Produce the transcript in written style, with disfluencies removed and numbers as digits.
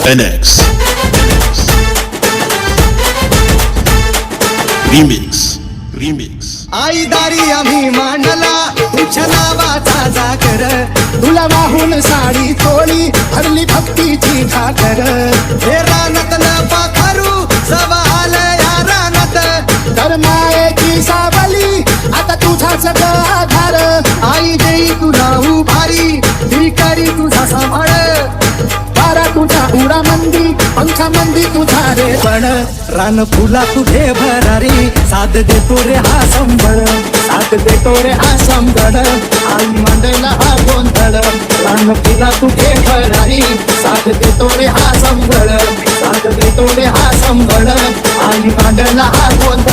NX Remix आई दारी आम्ही मांडला तुझ्या नावाचा जागर तुला वाहून साडी चोळी भरली भक्तीची घागर हे रानात न पाखरू सवाल या रानात तर मायेची सावली आता तुझाच आधार आई देई तुला उभारी ती करी तुझा सांभाळ तारा तुझ्या उडा मंदी पंखा मंदी तुझा रे पण रान फुला तुझे भरारी साथ देतो रे हा संबळ साथ देतो रे हा संबळ आई मंडला हा गोंधळ रान फुला तुझे भरारी साथ देतो रे हा संबळ साथ देतो रे हा संबळ आई मंडला हा गोंधळ